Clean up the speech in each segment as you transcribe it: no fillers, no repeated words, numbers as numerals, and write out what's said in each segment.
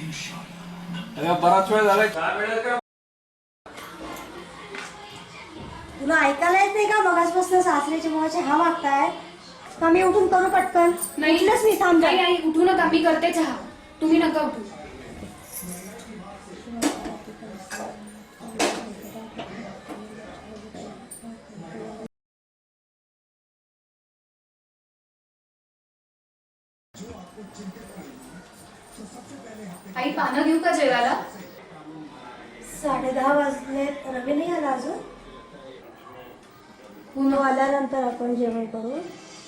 अरे बराच वेळ झालाय, काय वेळ का? तुला ऐकायला येत नाही का? मगाचपासून सासऱ्याच्या मुलाचे हा वागताय का? मी उठून करू पटकन? नाही उठलंच मी, थांब नाही आई, उठू नका, मी करते चहा. तुम्ही नका उठू. आई पानं घेऊ का जेवायला? 10:30 वाजले. रवी नाही आला अजून. तो आल्यानंतर आपण जेवण करू,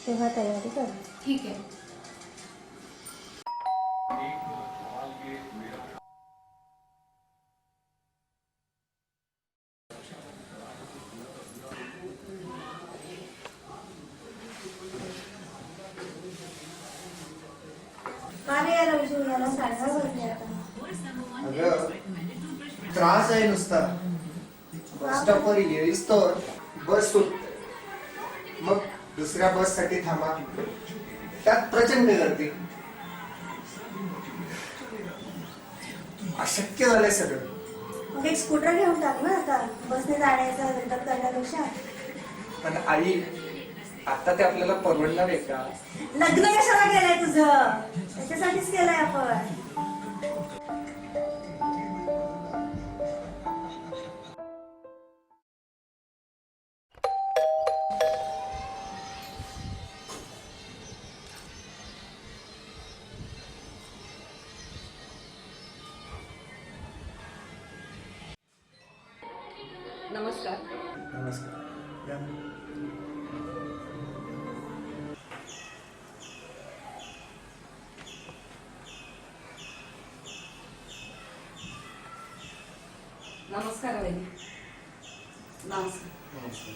तेव्हा तयारी कर. ठीक आहे. का नाही आला विजू? याला 10:30 वाजले आता. अगं त्रास आहे नुसता. बस स्टॉपवर येईस तर बस सुटते, मग दुसऱ्या बस साठी थांबा, त्यात प्रचंड गर्दी. अशक्य झालंय सगळं. मग एक स्कूटर घेऊन टाक ना आता, बसने जाण्याचा दंडक करण्यापेक्षा. पण आई, आता ते आपल्याला परवडणार आहे का? लग्न कशाला केलंय तुझं? त्याच्यासाठीच केलंय आपण. नमस्कार. नमस्कार या. नमस्कार वहिनी. नमस्कार. नमस्कार.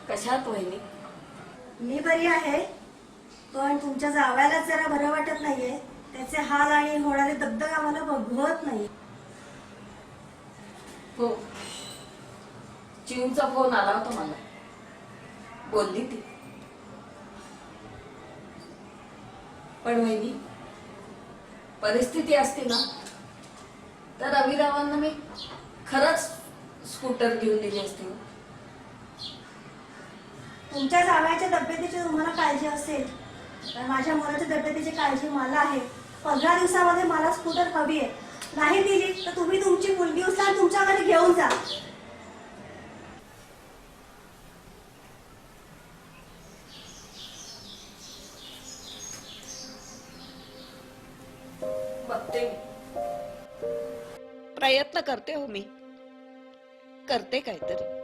कशात वहिनी? मी बरी आहे, पण तुमच्या जावयालाच जरा बरं वाटत नाहीये. त्याचे हाल आणि होणारे दगदग आम्हाला बघवत नाही. हो, चिऊचा फोन आला होता मला, बोलली ती. पण वहिनी, परिस्थिती असती ना तर रविरावांना मी खरंच स्कूटर घेऊन दिली असती. तुमच्या जावयाच्या तब्येतीची तुम्हाला काळजी असेल, तर माझ्या मुलाच्या तब्येतीची काळजी मला आहे. 15 दिवसामध्ये मला स्कूटर हवी आहे. नाही दिली तर तुम्ही तुमची मुलगी उचला आणि तुमच्या घरी घेऊन जा. बघते, प्रयत्न करते हो, मी करते काहीतरी.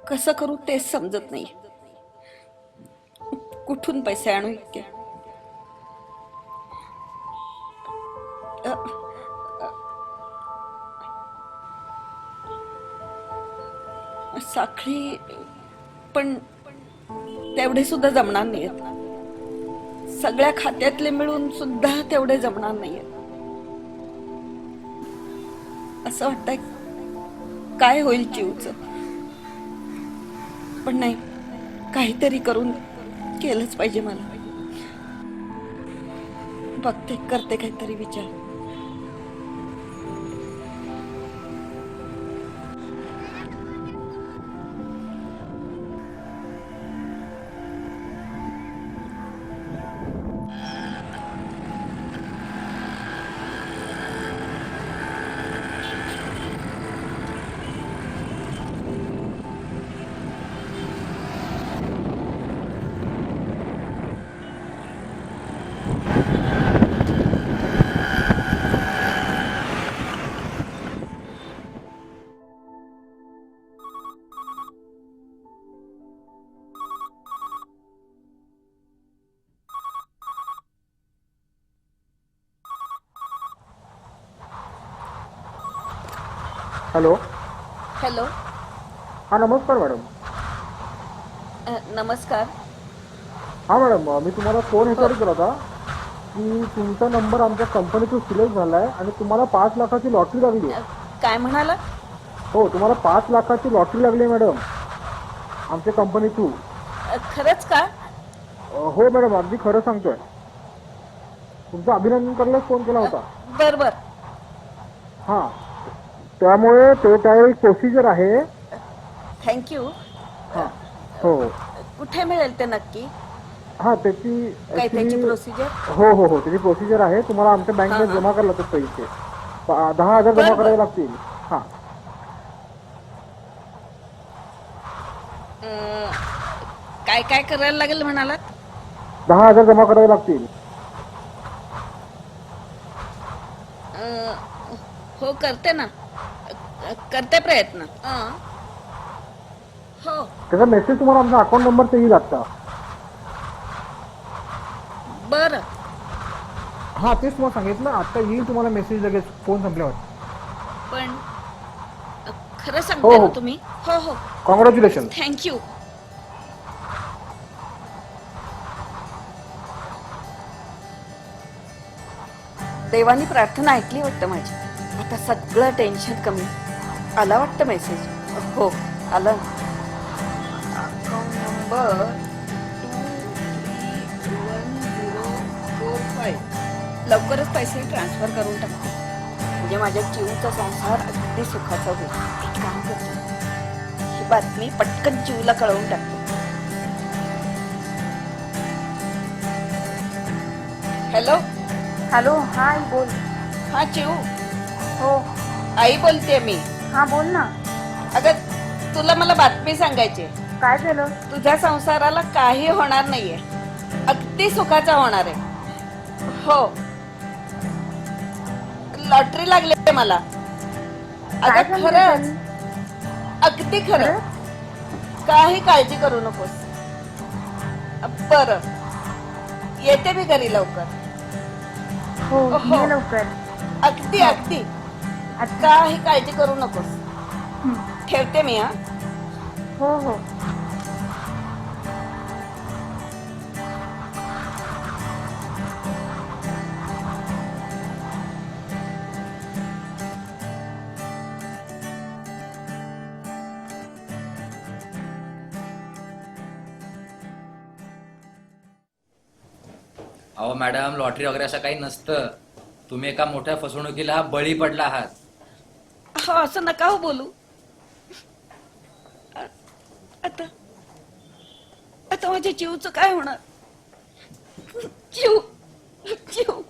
कसं करू तेच समजत नाही. कुठून पैसे आणू इतके? साखळी पण तेवढे सुद्धा जमणार नाहीयेत. सगळ्या खात्यातले मिळून सुद्धा तेवढे जमणार नाहीयेत. असं वाटतंय काय होईल चिऊचं. पण नाही, काहीतरी करून केलंच पाहिजे मला. बघते, करते काहीतरी विचार. हॅलो. हॅलो. हां नमस्कार मॅडम. नमस्कार. हां मॅडम, मी तुम्हाला फोन ह्याच्यावर केला होता की तुमचा नंबर आमच्या कंपनीतून सिलेक्ट झाला आहे आणि तुम्हाला 5 लाखाची लॉटरी लागली आहे. काय म्हणाला? हो, तुम्हाला 5 लाखाची लॉटरी लागली आहे मॅडम आमच्या कंपनीतून. खरंच का? हो मॅडम, अगदी खरं सांगतोय. तुमचं अभिनंदन करायलाच फोन केला होता. बर बर. हां, त्यामुळे ते काही प्रोसिजर आहे. थँक्यू. हां. हो. कुठे मिळेल ते नक्की? हां, त्याची काय त्याची ॲक्च्युली प्रोसिजर? हो हो हो, त्याची प्रोसिजर आहे. तुम्हाला आमच्या बँकेत हां. जमा करायला लागतात पैसे. 10,000 बरं, जमा बरं. करावे लागतील. हां. काय काय करायला लागेल म्हणालात? 10,000 जमा करावे लागतील. हो करते ना. करते प्रयत्न. हो. त्याचा मेसेज तुम्हाला आमचा अकाउंट नंबर येईल आता. बर. हां, तेच तुम्हाला सांगितलं. आता येईल तुम्हाला मेसेज लगेच फोन संपल्यावर. पण खरं हो, सांगते हो. ना तुम्ही? हो हो. कॉंग्रॅच्युलेशन. थँक्यू. देवानी प्रार्थना ऐकली वाटतं माझी. आता सगळं टेन्शन कमी. आला वाटतं मेसेज. हो आला. Account number 231045. लवकरच पैसे ट्रान्सफर करून टाकते म्हणजे माझ्या चिवचा संसार अगदी सुखाचा होईल. एक काम करते, ही बातमी पटकन चिवला कळवून टाकते. हॅलो. हॅलो. हाय, बोल. हा चिऊ. हो. आई बोलते मी. हा, बोल ना. अगं तुला मला बातमी सांगायची. काय झालं? तुझ्या संसाराला काही होणार नाहीये. अगदी सुखाचा होणार आहे. हो. लॉटरी लागली मला. काय अगं झालं खरंच, त्याच्याने? अगदी खरं. काही काळजी करू नकोस. बरं, येते मी घरी लवकर. हो, हो. ये लवकर. अगदी अगदी. अच्छा. काही काळजी करू नकोस. हं. ठेवते मी. हा. हो हो. अहो मॅडम, लॉटरी वगैरे असं काही नसतं. तुम्ही एका मोठ्या फसवणुकीला बळी पडला आहात. हो असं नका हो बोलू. आता आता माझ्या जीवचं काय होणार? जीव जीव